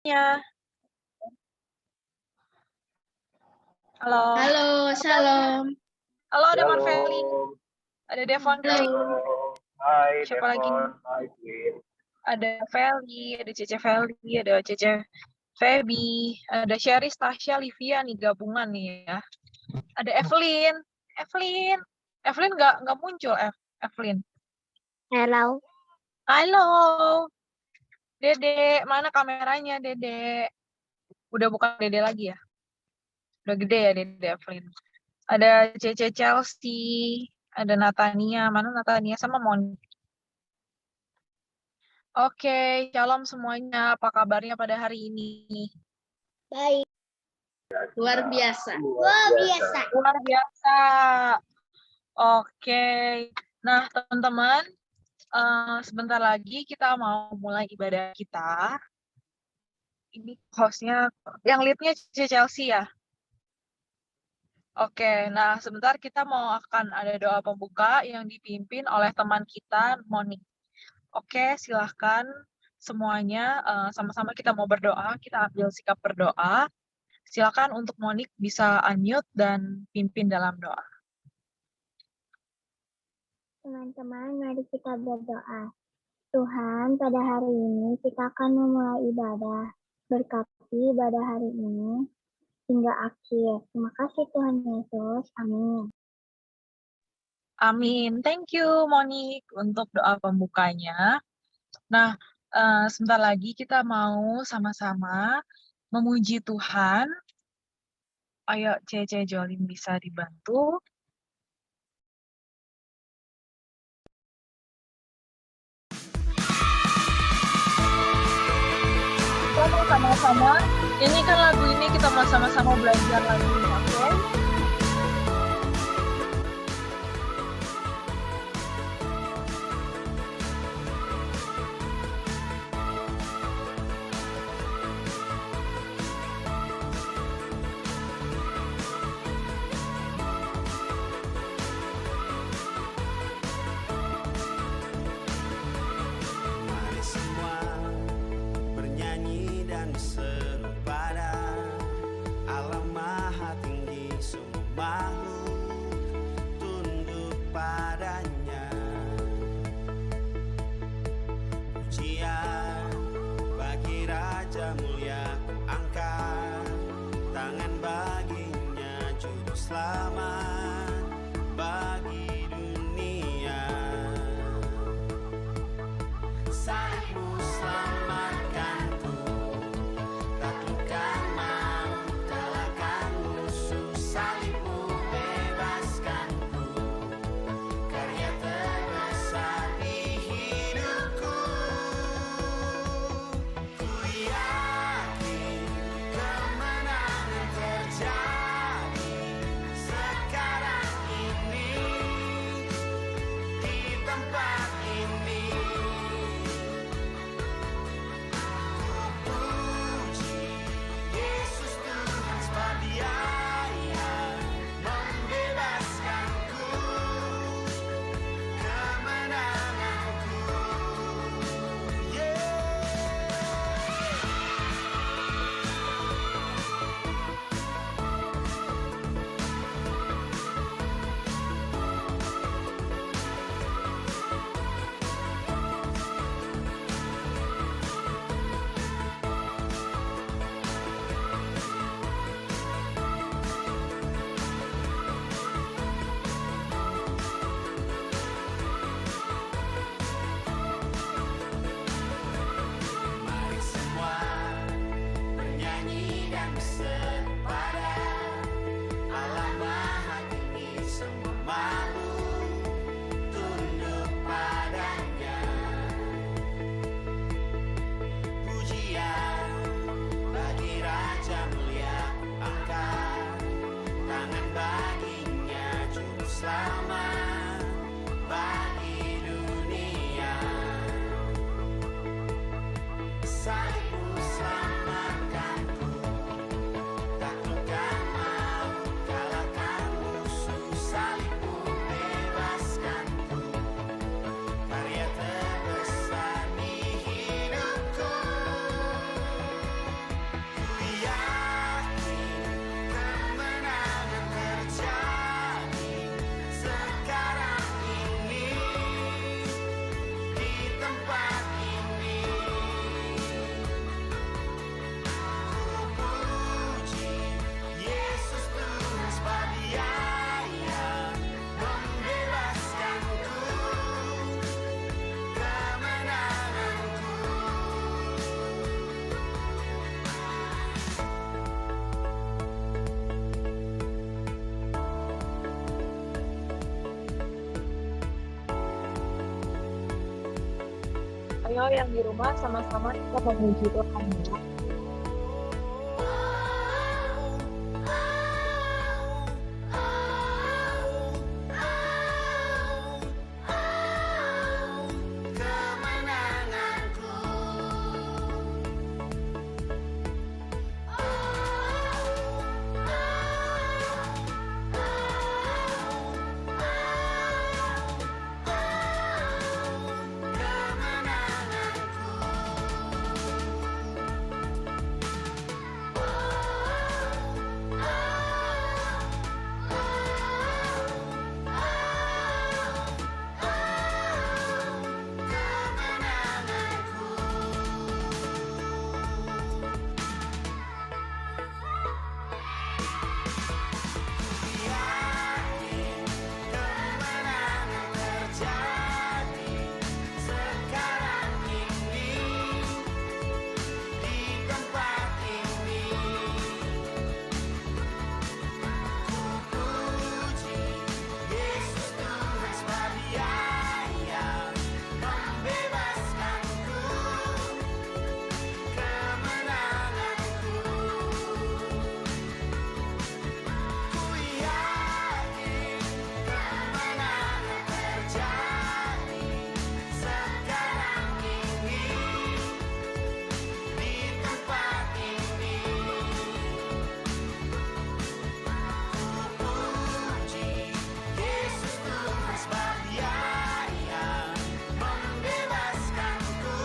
Ya, halo. Halo, Shalom. Halo, ada Marveli, Shalom. ada Devon Halo. Hai siapa lagi? Devon, hai Queen. Ada Feli, ada Cece Feli, ada Cece Feby, ada Sherry, Tasya, Livia nih gabungan nih ya. Ada Evelyn, Evelyn nggak muncul Evelyn. Hello. Halo, Dede, mana kameranya Dede? Udah bukan Dede lagi ya? Udah gede ya Dede Evelyn. Ada Cece Chelsea, ada Natania, mana Natania sama Moni. Oke, shalom semuanya. Apa kabarnya pada hari ini? Baik. Luar biasa. Luar biasa. Luar biasa. Oke. Nah, teman-teman, sebentar lagi kita mau mulai ibadah kita. Ini hostnya, yang lead-nya Chelsea ya? Oke, nah sebentar kita akan ada doa pembuka yang dipimpin oleh teman kita, Monik. Oke, silahkan semuanya sama-sama kita mau berdoa, kita ambil sikap berdoa. Silakan untuk Monik bisa unmute dan pimpin dalam doa. Teman-teman, mari kita berdoa. Tuhan, pada hari ini kita akan memulai ibadah. Berkati ibadah hari ini hingga akhir. Terima kasih Tuhan Yesus. Amin. Amin. Thank you, Monik, untuk doa pembukanya. Nah, sebentar lagi kita mau sama-sama memuji Tuhan. Ayo, Cece Jolin bisa dibantu. Kita mau sama-sama, ini kan lagu ini kita mau sama-sama belajar lagunya, oke? Mari semua bernyanyi dan seru pada Allah Maha Tinggi, semua makhluk tunduk padanya. Pujian bagi Raja mulia, ku angkat tangan baginya, juru selamat bagi dunia. Salibmu selamatkanku, taklukkan maut, kalahkan musuh. Salibmu bebaskanku, karya terbesar di hidupku. Ku yakin kemenangan terjadi. Ayo yang di rumah sama-sama kita memuji Tuhan ya. Kemenanganku. Yakin kemenangan terjadi sekarang ini di tempat ini. Ku puji Yesus Tuhan sebab Dia yang membebaskanku. Kemenanganku. Ku yakin kemenangan terjadi sekarang ini di tempat ini. Ku puji Yesus Tuhan sebab Dia yang membebaskanku.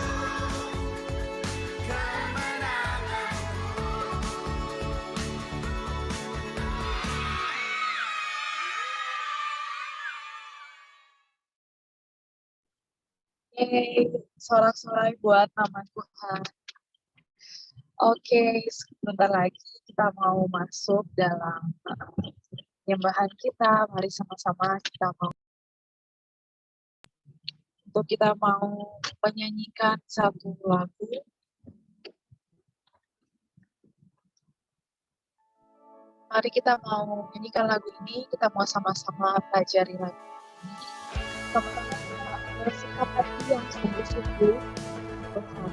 Yeay, sorak-sorai buat nama Tuhan. Oke, sebentar lagi kita mau masuk dalam penyembahan kita. Mari sama-sama kita mau menyanyikan satu lagu. Mari kita mau menyanyikan lagu ini, kita mau sama-sama pelajari lagu ini. Teman-teman kita bersikap hati yang sungguh-sungguh Tuhan.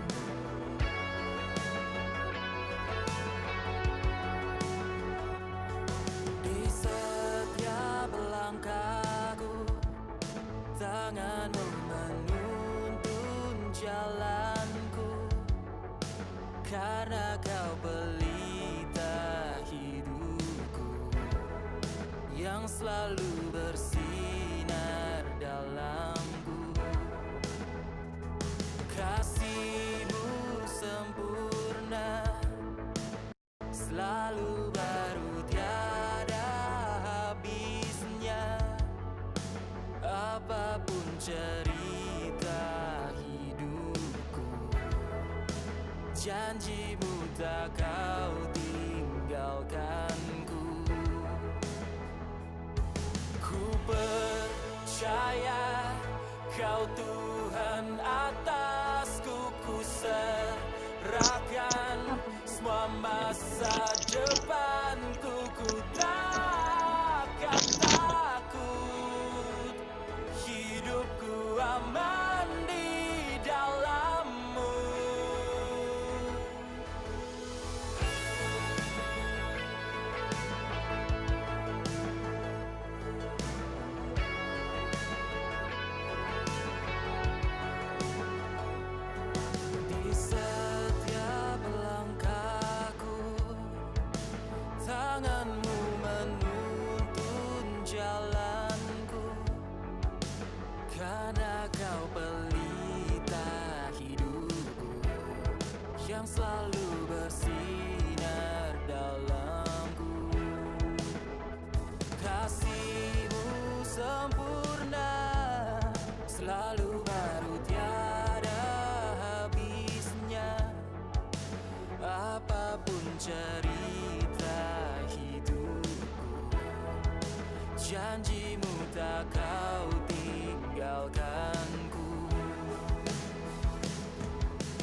Di setiap langkahku, tanganmu menuntun jalanku, karena kau pelita hidupku, yang selalu bersinar dalamku. Kasih-Mu sempurna, selalu baru tiada habisnya. Apapun cerita hidupku, janji-Mu tak kau tinggalkanku. Ku percaya Kau Tuhan atasku, ku serahkan semua masa depanku. Ku takkan takut, hidupku aman di dalam-Mu. Di setiap langkahku, tangan-Mu menuntun jalanku, karena Kau pelita hidupku, yang selalu bersinar dalamku. Kasih-Mu sempurna, selalu baru tiada habisnya. Apapun cerita hidupku, janji-Mu tak kau tinggalkanku.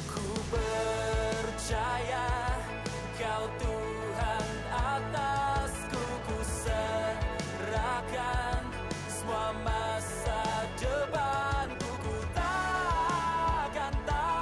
Ku percaya Kau Tuhan atasku, ku serahkan semua masa depanku. Ku takkan takut,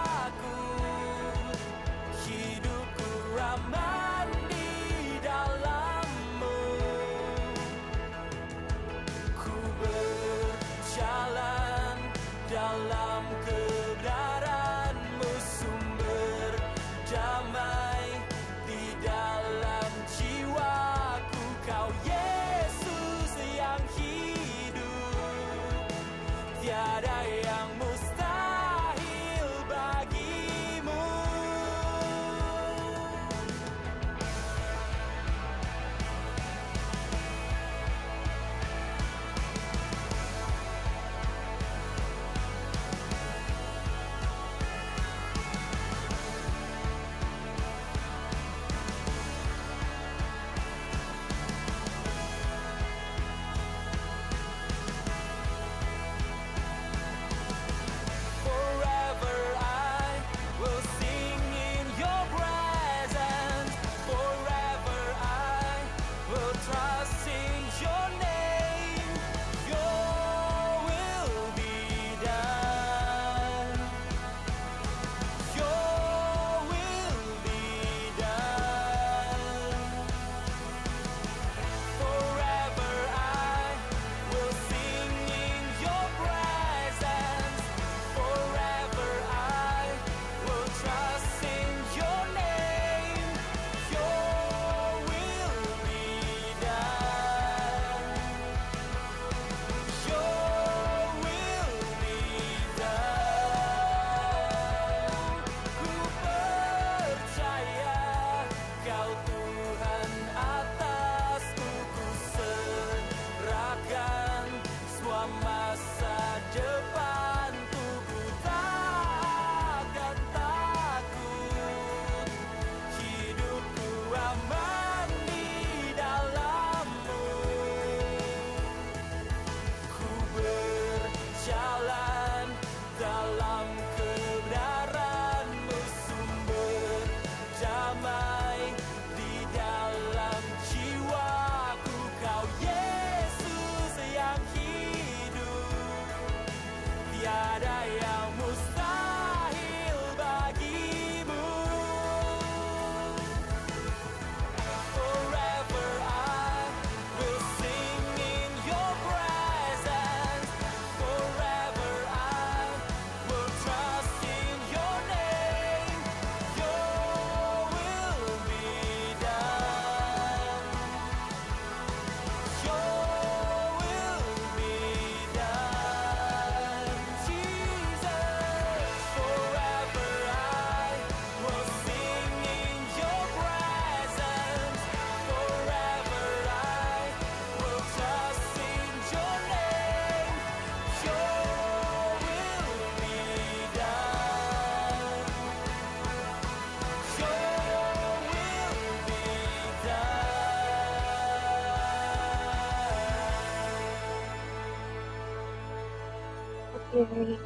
Oke,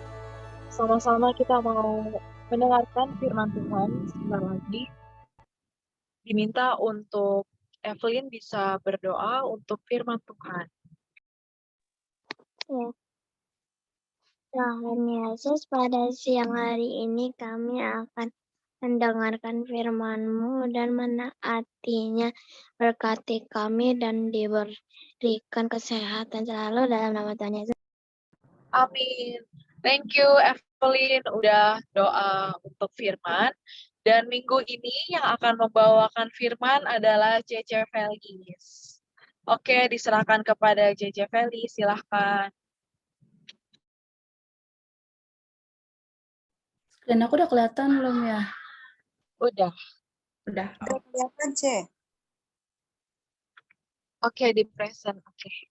sama-sama kita mau mendengarkan firman Tuhan sebentar lagi. Diminta untuk Evelyn bisa berdoa untuk firman Tuhan. Ya. Tuhan Yesus, pada siang hari ini kami akan mendengarkan firman-Mu dan menaatinya. Berkati kami dan diberikan kesehatan selalu dalam nama Tuhan Yesus. Amin. Thank you Evelyn udah doa untuk firman. Dan minggu ini yang akan membawakan firman adalah JJ Felis. Oke, diserahkan kepada JJ Felis, silahkan. Screen aku udah kelihatan belum ya? Udah. Udah. Kelihatan, C. Oke, di present. Oke.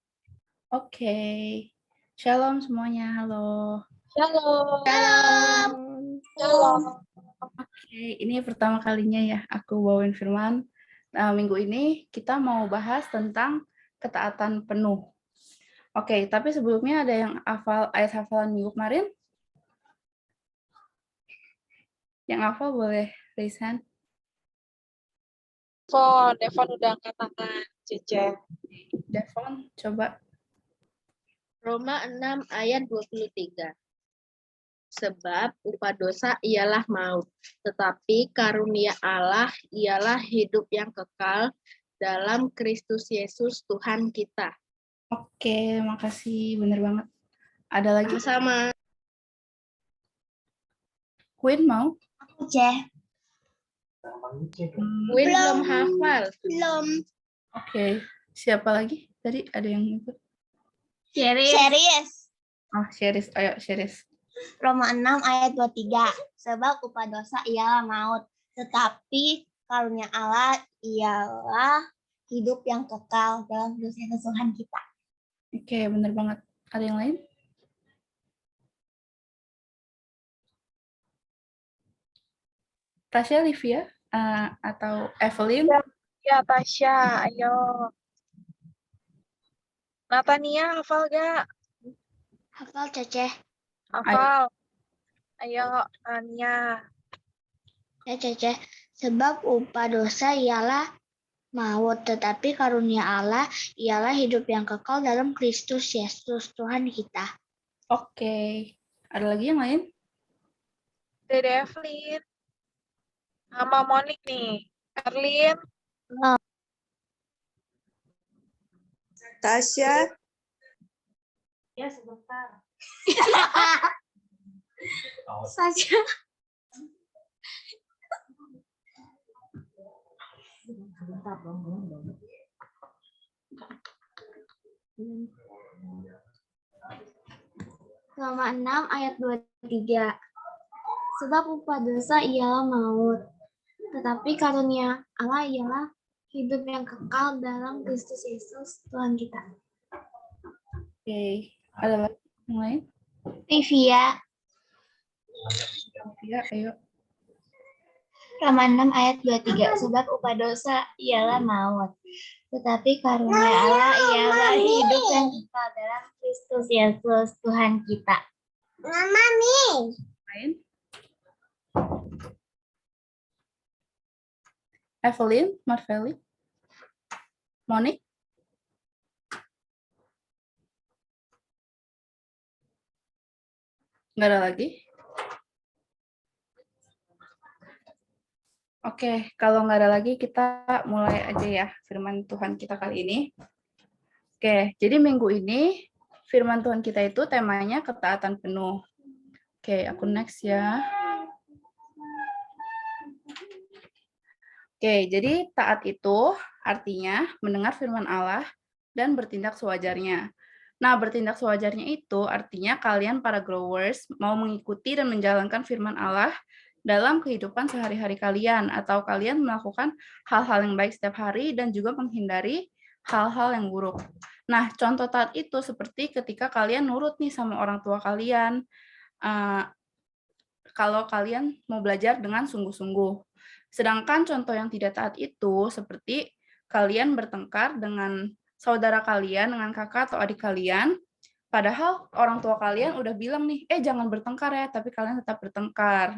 Oke. Shalom semuanya. Halo. Shalom. Shalom. Oke, ini pertama kalinya ya aku bawain firman. Nah, minggu ini kita mau bahas tentang ketaatan penuh. Oke, tapi sebelumnya ada yang hafal ayat hafalan minggu kemarin? Yang hafal boleh raise hand. Devon udah angkat tangan, JJ. Devon, coba. Roma 6 ayat 23. Sebab upah dosa ialah maut, tetapi karunia Allah ialah hidup yang kekal dalam Kristus Yesus Tuhan kita. Oke, makasih. Bener banget. Ada lagi? Sama-sama. Queen mau? C. Win belum hafal. Belum. Oke. Siapa lagi? Tadi ada yang ikut? Serius. Oh, Sheris. Ayo, Sheris. Roma 6 ayat 23. Sebab upah dosa ialah maut, tetapi karunia Allah ialah hidup yang kekal dalam Kristus Tuhan kita. Oke, bener banget. Ada yang lain? Tasya, Livia, atau Evelyn? Ya, Tasya, ayo. Natania, hafal gak? Hafal, Cece. Hafal. Ayo, Tania. Ya, Cece. Sebab upah dosa ialah maut, tetapi karunia Allah ialah hidup yang kekal dalam Kristus Yesus Tuhan kita. Oke. Ada lagi yang lain? Dede Evelyn. Sama Monik nih. Erlin. Tasya, Ya, sebentar. Saja. Roma 6 ayat 23. Sebab upah dosa ialah maut, tetapi karunia Allah ialah hidup yang kekal dalam Kristus Yesus Tuhan kita. Oke. Ada lagi yang lain? Livia. Ya, ayo. Roma 6 ayat 23. Sebab upah dosa ialah maut, tetapi karunia Allah ialah hidup yang kekal dalam Kristus Yesus Tuhan kita. Mami. Lain? Evelyn, Marveli, Monik? Nggak ada lagi? Oke, kalau nggak ada lagi, kita mulai aja ya firman Tuhan kita kali ini. Oke, jadi minggu ini firman Tuhan kita itu temanya ketaatan penuh. Oke, aku next ya. Oke, jadi taat itu artinya mendengar firman Allah dan bertindak sewajarnya. Nah, bertindak sewajarnya itu artinya kalian para growers mau mengikuti dan menjalankan firman Allah dalam kehidupan sehari-hari kalian, atau kalian melakukan hal-hal yang baik setiap hari dan juga menghindari hal-hal yang buruk. Nah, contoh taat itu seperti ketika kalian nurut nih sama orang tua kalian, kalau kalian mau belajar dengan sungguh-sungguh. Sedangkan contoh yang tidak taat itu seperti kalian bertengkar dengan saudara kalian, dengan kakak atau adik kalian, Padahal orang tua kalian udah bilang nih, jangan bertengkar ya, tapi kalian tetap bertengkar.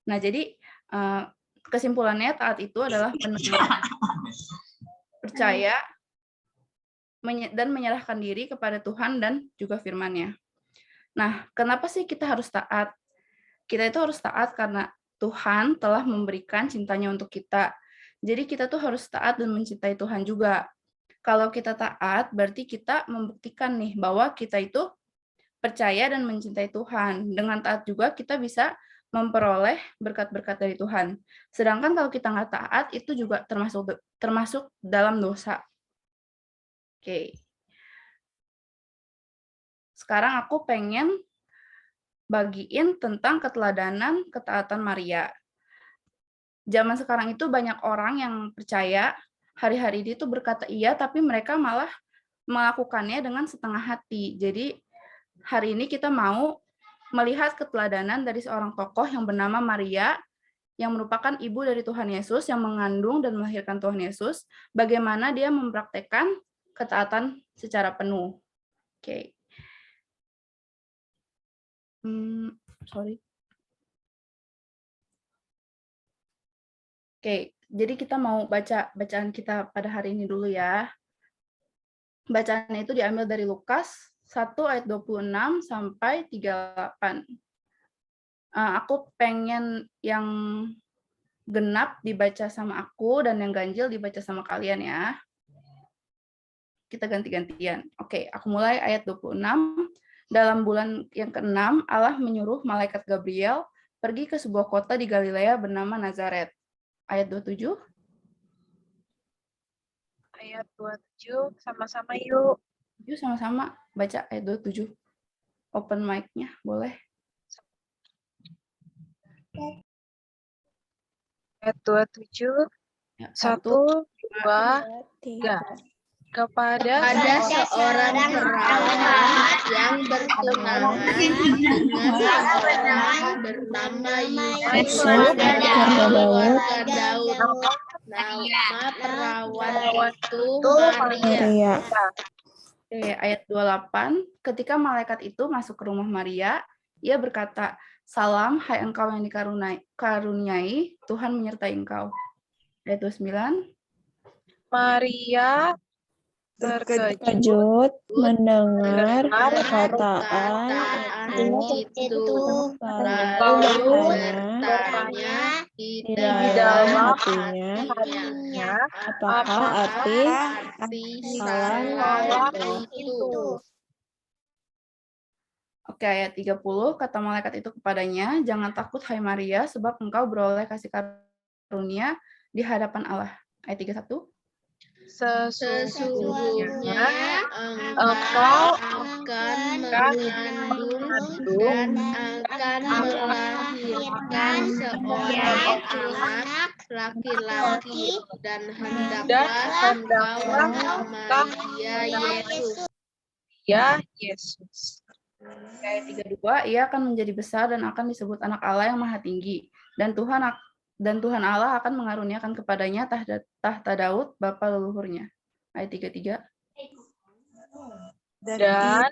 Nah, jadi kesimpulannya taat itu adalah mendengar, percaya, dan menyerahkan diri kepada Tuhan dan juga firman-Nya. Nah, kenapa sih kita harus taat? Kita itu harus taat karena Tuhan telah memberikan cintanya untuk kita. Jadi kita tuh harus taat dan mencintai Tuhan juga. Kalau kita taat, berarti kita membuktikan nih bahwa kita itu percaya dan mencintai Tuhan. Dengan taat juga kita bisa memperoleh berkat-berkat dari Tuhan. Sedangkan kalau kita nggak taat, itu juga termasuk dalam dosa. Oke. Sekarang aku pengen bagiin tentang keteladanan ketaatan Maria. Zaman sekarang itu banyak orang yang percaya hari-hari ini tuh berkata iya, tapi mereka malah melakukannya dengan setengah hati. Jadi hari ini kita mau melihat keteladanan dari seorang tokoh yang bernama Maria, yang merupakan ibu dari Tuhan Yesus, yang mengandung dan melahirkan Tuhan Yesus, bagaimana dia mempraktekkan ketaatan secara penuh. Oke. Oke, jadi kita mau baca bacaan kita pada hari ini dulu ya. Bacaannya itu diambil dari Lukas 1 ayat 26 sampai 38. Aku pengen yang genap dibaca sama aku dan yang ganjil dibaca sama kalian ya. Kita ganti-gantian. Oke, aku mulai ayat 26. Dalam bulan yang ke-6, Allah menyuruh malaikat Gabriel pergi ke sebuah kota di Galilea bernama Nazaret. Ayat 27. Ayat 27, sama-sama yuk. Yuk sama-sama baca ayat 27. Open mic-nya, boleh. Ayat 27, Ya, 1, 2, 3. Kepada seorang perawan yang bertunangan dengan seorang bernama Yusuf dari keluarga Daud. Nama perawan itu Maria. Oke, ayat 28. Ketika malaikat itu masuk ke rumah Maria, ia berkata, "Salam, hai engkau yang dikaruniai, Tuhan menyertai engkau." Ayat 29. Maria terkejut mendengar perkataan itu, lalu bertanya di dalam hatinya, apakah arti salam itu? Oke, ayat 30, kata malaikat itu kepadanya, "Jangan takut, hai Maria, sebab engkau beroleh kasih karunia di hadapan Allah." Ayat 31. Sesungguhnya engkau akan mengandung dan akan melahirkan seorang anak laki-laki dan hendaklah engkau menamai dia Yesus. Ya Yesus. Ayat 32, ia akan menjadi besar dan akan disebut anak Allah yang maha tinggi. Dan Tuhan Allah akan mengaruniakan kepadanya tahta Daud, bapa leluhurnya. Ayat 33. Dan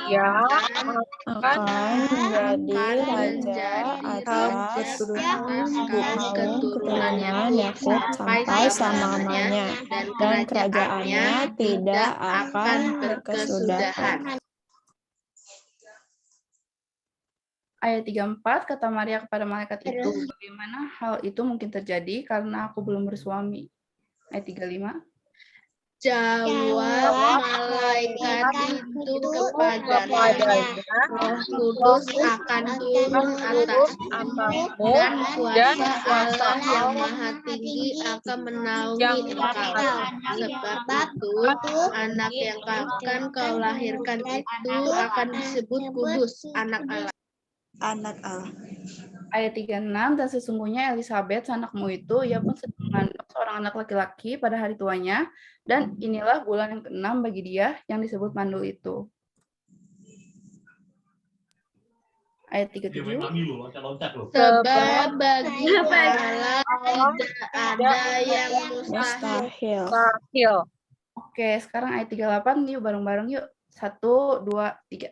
ia akan menjadi raja atas keturunan Yakub sampai selamanya, dan kerajaannya tidak akan berkesudahan. Ayat 34, kata Maria kepada malaikat itu, "Bagaimana hal itu mungkin terjadi karena aku belum bersuami?" Ayat 35. Jawab malaikat itu kepadanya, Roh Kudus akan turun atasmu dan kuasa Allah yang Maha Tinggi akan menaungi engkau. Sebab itu, anak yang akan kau lahirkan itu akan disebut kudus, anak Allah. Ayat 36, dan sesungguhnya Elisabet, anakmu itu, ia pun sedang mengandung seorang anak laki-laki pada hari tuanya, dan inilah bulan yang ke-6 bagi dia yang disebut mandul itu. Ayat 37. Sebab bagi Allah tidak ada yang mustahil. Mustahil. Oke, sekarang ayat 38, yuk bareng-bareng yuk. 1, 2, 3.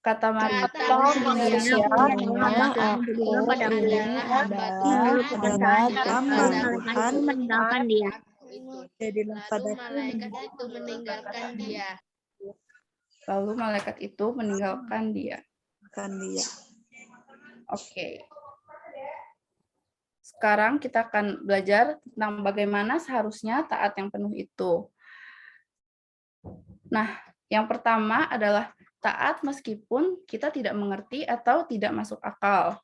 Kata Maria, Sesungguhnya aku ini adalah Tuhan. meninggalkan dia. Jadilah Lalu malaikat itu meninggalkan dia. dia. Oke. Sekarang kita akan belajar tentang bagaimana seharusnya taat yang penuh itu. Nah, yang pertama adalah taat meskipun kita tidak mengerti atau tidak masuk akal.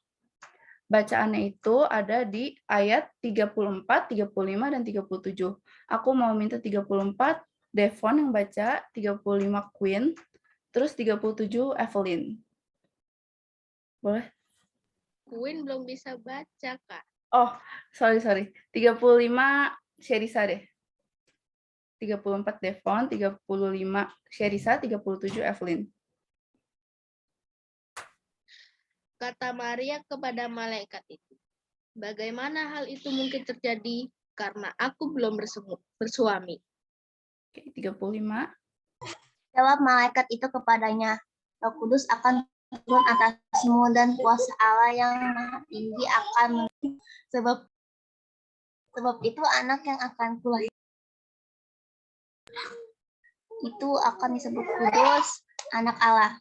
Bacaannya itu ada di ayat 34, 35, dan 37. Aku mau minta 34, Devon yang baca, 35 Queen, terus 37 Evelyn. Boleh? Queen belum bisa baca, Kak. Oh, sorry. 35 Sherisa deh. 34 Devon, 35 Sherisa, 37 Evelyn. Kata Maria kepada malaikat itu, bagaimana hal itu mungkin terjadi karena aku belum bersuami? Oke, 35. Jawab malaikat itu kepadanya, Roh Kudus akan turun atasmu dan kuasa Allah yang Maha Tinggi akan sebab itu anak yang akan kulahirkan itu akan disebut kudus, anak Allah.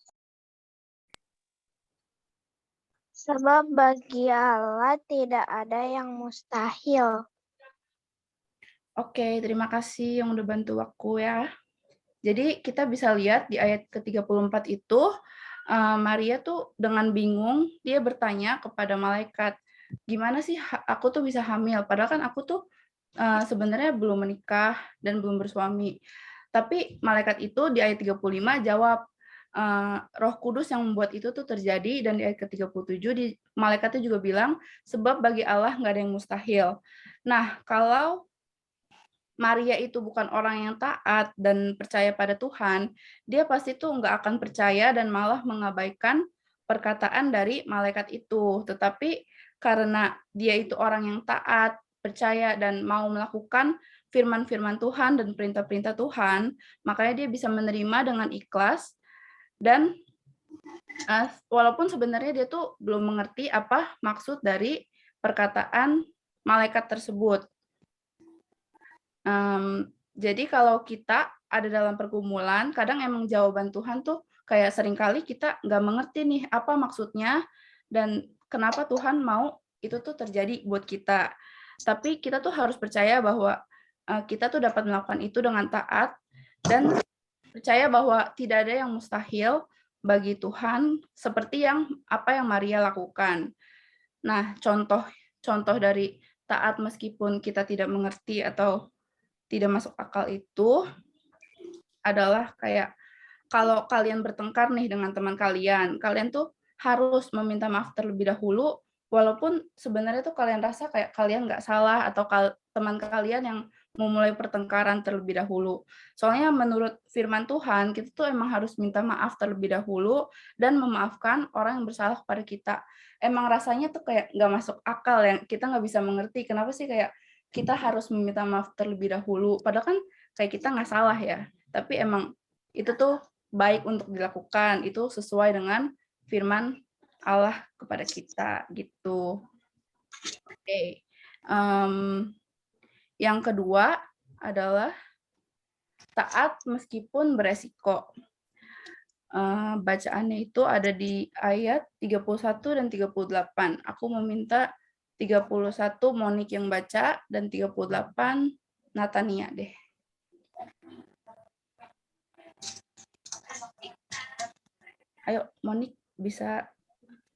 Sebab bagi Allah tidak ada yang mustahil. Oke, terima kasih yang udah bantu aku ya. Jadi kita bisa lihat di ayat ke-34 itu, Maria tuh dengan bingung, dia bertanya kepada malaikat, gimana sih aku tuh bisa hamil? Padahal kan aku tuh sebenarnya belum menikah dan belum bersuami. Tapi malaikat itu di ayat 35 jawab, Roh Kudus yang membuat itu tuh terjadi, dan di ayat ke-37 malaikatnya juga bilang, sebab bagi Allah nggak ada yang mustahil. Nah, kalau Maria itu bukan orang yang taat dan percaya pada Tuhan, dia pasti tuh nggak akan percaya dan malah mengabaikan perkataan dari malaikat itu. Tetapi karena dia itu orang yang taat, percaya, dan mau melakukan firman-firman Tuhan dan perintah-perintah Tuhan, makanya dia bisa menerima dengan ikhlas. Dan walaupun sebenarnya dia tuh belum mengerti apa maksud dari perkataan malaikat tersebut. Jadi kalau kita ada dalam pergumulan, kadang emang jawaban Tuhan tuh kayak seringkali kita nggak mengerti nih apa maksudnya dan kenapa Tuhan mau itu tuh terjadi buat kita. Tapi kita tuh harus percaya bahwa kita tuh dapat melakukan itu dengan taat dan percaya bahwa tidak ada yang mustahil bagi Tuhan seperti apa yang Maria lakukan. Nah, contoh dari taat meskipun kita tidak mengerti atau tidak masuk akal itu adalah kayak kalau kalian bertengkar nih dengan teman kalian tuh harus meminta maaf terlebih dahulu, walaupun sebenarnya tuh kalian rasa kayak kalian nggak salah atau teman kalian yang memulai pertengkaran terlebih dahulu. Soalnya menurut firman Tuhan, kita tuh emang harus minta maaf terlebih dahulu dan memaafkan orang yang bersalah kepada kita. Emang rasanya tuh kayak nggak masuk akal ya, kita nggak bisa mengerti kenapa sih kayak kita harus meminta maaf terlebih dahulu. Padahal kan kayak kita nggak salah ya, tapi emang itu tuh baik untuk dilakukan, itu sesuai dengan firman Allah kepada kita gitu. Oke. Yang kedua adalah taat meskipun beresiko. Bacaannya itu ada di ayat 31 dan 38. Aku meminta 31 Monik yang baca dan 38 Natania deh. Ayo Monik bisa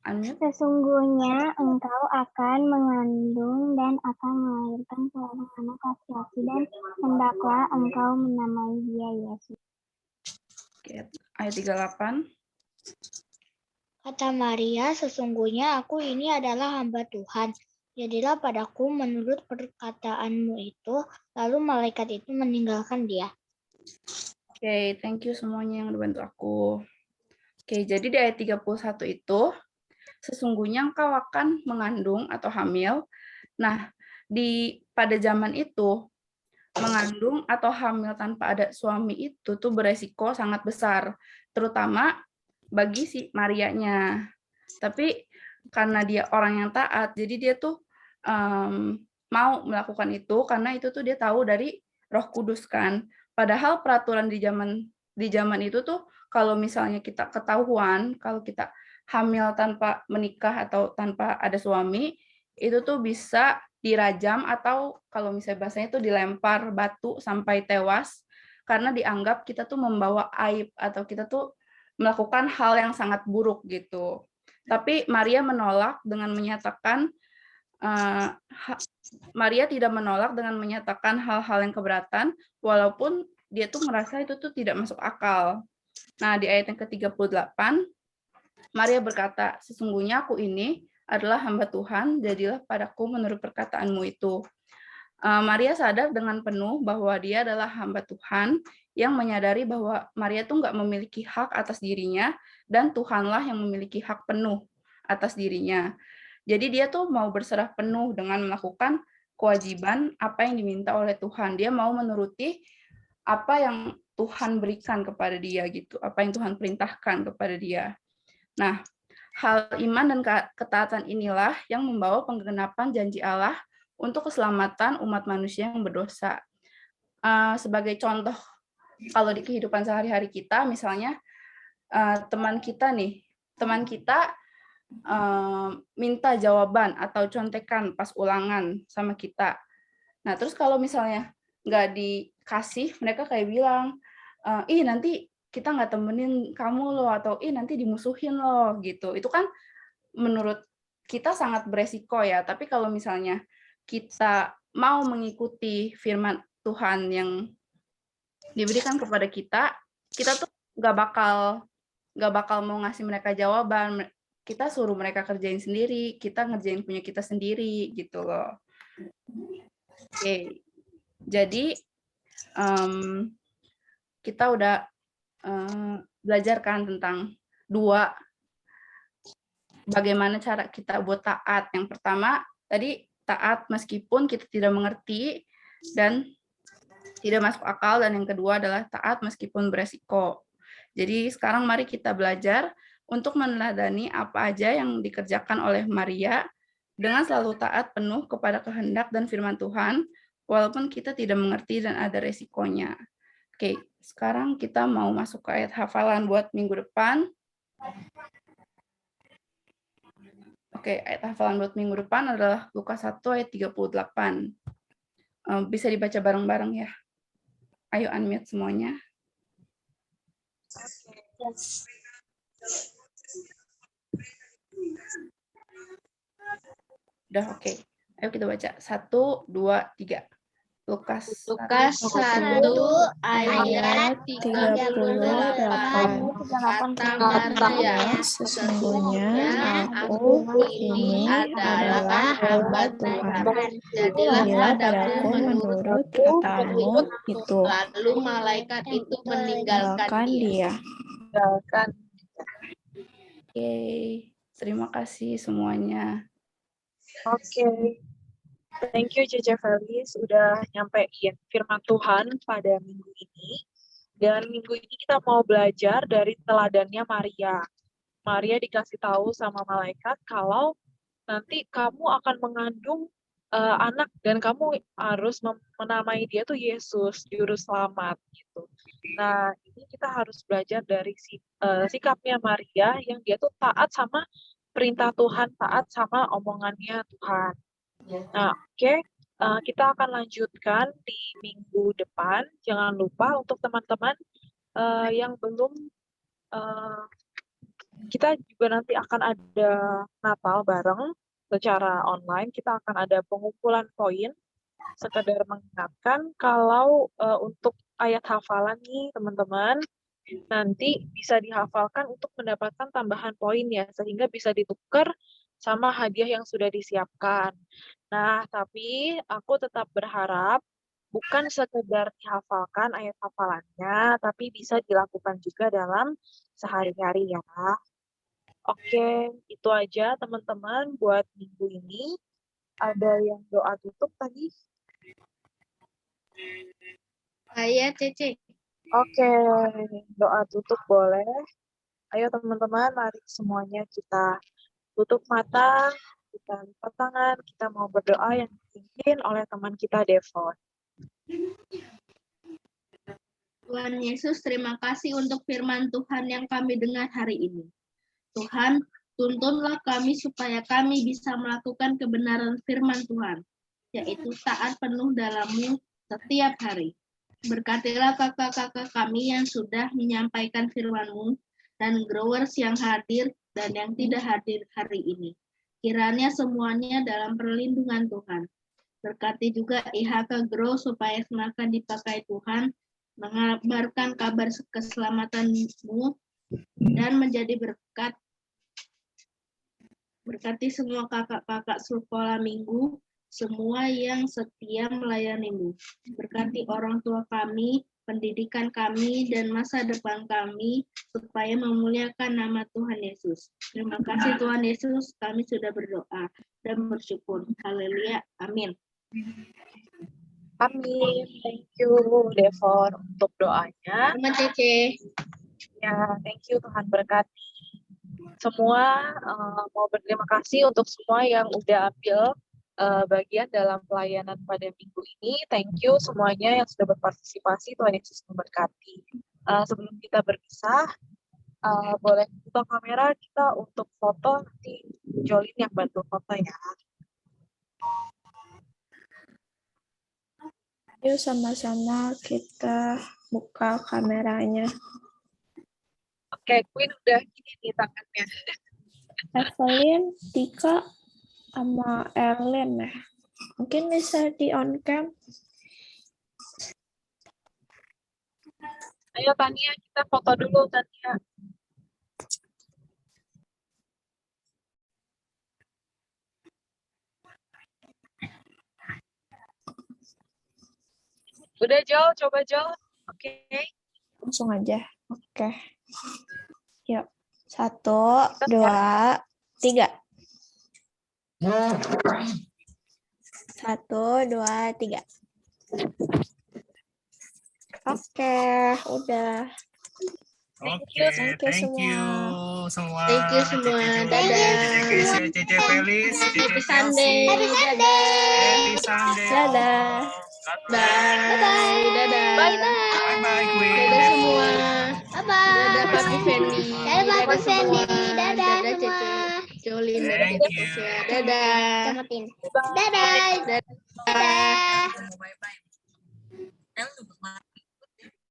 unmute. Sesungguhnya engkau akan mengandung dan akan melahirkan seorang anak laki-laki dan hendaklah engkau menamai dia Yesus. Oke, ayat 38. Kata Maria, sesungguhnya aku ini adalah hamba Tuhan. Jadilah padaku menurut perkataanmu itu. Lalu malaikat itu meninggalkan dia. Oke, thank you semuanya yang udah bantu aku. Oke, jadi di ayat 31 itu, sesungguhnya engkau akan mengandung atau hamil. Nah, pada zaman itu, mengandung atau hamil tanpa ada suami itu tuh beresiko sangat besar, terutama bagi si Marianya. Tapi karena dia orang yang taat, jadi dia tuh mau melakukan itu karena itu tuh dia tahu dari Roh Kudus kan. Padahal peraturan di zaman itu tuh kalau misalnya kita ketahuan kalau kita hamil tanpa menikah atau tanpa ada suami, itu tuh bisa dirajam atau kalau misalnya bahasanya itu dilempar batu sampai tewas karena dianggap kita tuh membawa aib atau kita tuh melakukan hal yang sangat buruk gitu. Tapi Maria menolak dengan menyatakan Maria tidak menolak dengan menyatakan hal-hal yang keberatan walaupun dia tuh merasa itu tuh tidak masuk akal. Nah, di ayat yang ke-38 Maria berkata, "Sesungguhnya aku ini adalah hamba Tuhan, jadilah padaku menurut perkataanmu itu." Maria sadar dengan penuh bahwa dia adalah hamba Tuhan yang menyadari bahwa Maria tuh nggak memiliki hak atas dirinya dan Tuhanlah yang memiliki hak penuh atas dirinya. Jadi dia tuh mau berserah penuh dengan melakukan kewajiban apa yang diminta oleh Tuhan. Dia mau menuruti apa yang Tuhan berikan kepada dia gitu, apa yang Tuhan perintahkan kepada dia. Nah, hal iman dan ketaatan inilah yang membawa penggenapan janji Allah untuk keselamatan umat manusia yang berdosa. Sebagai contoh, kalau di kehidupan sehari-hari kita, misalnya teman kita minta jawaban atau contekan pas ulangan sama kita. Nah, terus kalau misalnya nggak dikasih, mereka kayak bilang, ih nanti kita nggak temenin kamu loh, atau ih nanti dimusuhin loh, gitu. Itu kan menurut kita sangat beresiko ya, tapi kalau misalnya kita mau mengikuti firman Tuhan yang diberikan kepada kita tuh nggak bakal mau ngasih mereka jawaban, kita suruh mereka kerjain sendiri, kita ngerjain punya kita sendiri, gitu loh. Oke, jadi kita udah belajar kan tentang bagaimana cara kita buat taat. Yang pertama, tadi taat meskipun kita tidak mengerti dan tidak masuk akal, dan yang kedua adalah taat meskipun beresiko. Jadi sekarang mari kita belajar untuk meneladani apa aja yang dikerjakan oleh Maria dengan selalu taat penuh kepada kehendak dan firman Tuhan, walaupun kita tidak mengerti dan ada resikonya. Oke, sekarang kita mau masuk ke ayat hafalan buat minggu depan. Oke, ayat hafalan buat minggu depan adalah Lukas 1 ayat 38. Bisa dibaca bareng-bareng ya. Ayo unmute semuanya. Udah oke. Ayo kita baca. 1, 2, 3. Lukas 1 ayat 38. Kata Maria, sesungguhnya aku ini adalah hamba Tuhan. Jadilah padaku menurut katamu itu. Lalu malaikat itu meninggalkan dia. Oke, terima kasih semuanya. Oke. Thank you Cici Felis udah nyampein firman Tuhan pada minggu ini. Dan minggu ini kita mau belajar dari teladannya Maria. Maria dikasih tahu sama malaikat kalau nanti kamu akan mengandung anak dan kamu harus menamai dia tuh Yesus, juru selamat gitu. Nah, ini kita harus belajar dari sikapnya Maria yang dia tuh taat sama perintah Tuhan, taat sama omongannya Tuhan. Nah, oke. Kita akan lanjutkan di minggu depan. Jangan lupa untuk teman-teman yang belum, kita juga nanti akan ada Natal bareng secara online. Kita akan ada pengumpulan poin, sekedar mengingatkan kalau untuk ayat hafalan nih teman-teman, nanti bisa dihafalkan untuk mendapatkan tambahan poin ya, sehingga bisa ditukar sama hadiah yang sudah disiapkan. Nah, tapi aku tetap berharap bukan sekedar dihafalkan ayat hafalannya, tapi bisa dilakukan juga dalam sehari-hari ya. Oke, itu aja teman-teman buat minggu ini. Ada yang doa tutup tadi? Saya Cece. Oke, doa tutup boleh. Ayo teman-teman, mari semuanya kita tutup mata, kita lipat tangan, kita mau berdoa yang dipimpin oleh teman kita Devon. Tuhan Yesus, terima kasih untuk firman Tuhan yang kami dengar hari ini. Tuhan, tuntunlah kami supaya kami bisa melakukan kebenaran firman Tuhan, yaitu taat penuh dalam-Mu setiap hari. Berkatilah kakak-kakak kami yang sudah menyampaikan firman-Mu dan growers yang hadir dan yang tidak hadir hari ini. Kiranya semuanya dalam perlindungan Tuhan. Berkati juga IHK Grow supaya semakin dipakai Tuhan, mengabarkan kabar keselamatan-Mu dan menjadi berkat. Berkati semua kakak-kakak sekolah minggu, semua yang setia melayani-Mu. Berkati orang tua kami, pendidikan kami, dan masa depan kami, supaya memuliakan nama Tuhan Yesus. Terima kasih Tuhan Yesus, kami sudah berdoa dan bersyukur. Haleluya, amin. Amin. Thank you, Devon, untuk doanya. Sama Cece. Ya, thank you, Tuhan berkati. Semua mau berterima kasih untuk semua yang udah ambil bagian dalam pelayanan pada minggu ini. Thank you semuanya yang sudah berpartisipasi. Tuhan Yesus memberkati. Sebelum kita berpisah, boleh buka kamera kita untuk foto. Nanti Jolin yang bantu foto ya. Yuk sama-sama kita buka kameranya. Oke, Queen udah gini nih tangannya. Evelyn, Tika, sama Erlen ya. Mungkin bisa di on cam. Ayo Tania, kita foto dulu Tania. Udah Jo, coba Jo. Oke. Langsung aja. Oke. Yuk. 1, 2, 3. 1, 2, 3. Oke, udah. Oke, thank you semua. Thank you semua. Dadah. Cece Felis, Cece Happy Sunday. Chelsea. Dadah. Happy Sunday. Dadah. Bye. Dadah. Bye-bye, Queen. Dadah semua. Bye-bye. Dadah Papi Fendi. Dadah Papi Fendi. Dadah Dadah semua. Cece. Jolin. Dadah Thank you. Cece. Dadah. Dadah. Dadah. Dadah. Bye-bye.